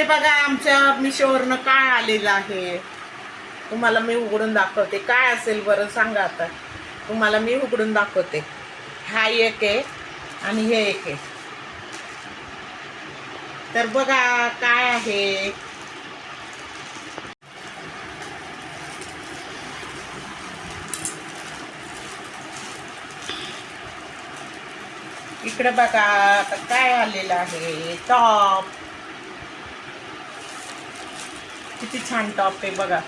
बघा आमच्या मिशोवरनं काय आलेलं आहे, तुम्हाला मी उघडून दाखवते. काय असेल बरं सांगा आता, तुम्हाला मी उघडून दाखवते. हा एक आहे आणि हे एक आहे. तर बघा काय आहे. इकडे बघा आता काय आलेलं आहे. टॉप, किती छान टॉप आहे बघा.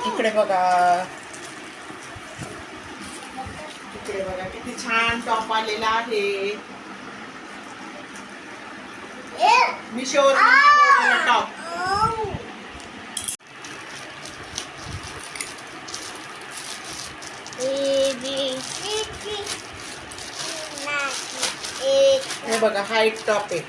इकडे बघा, इकडे बघा किती छान टॉप आलेला आहे. मिशोवर टॉप. हे बघा हा एक टॉप आहे.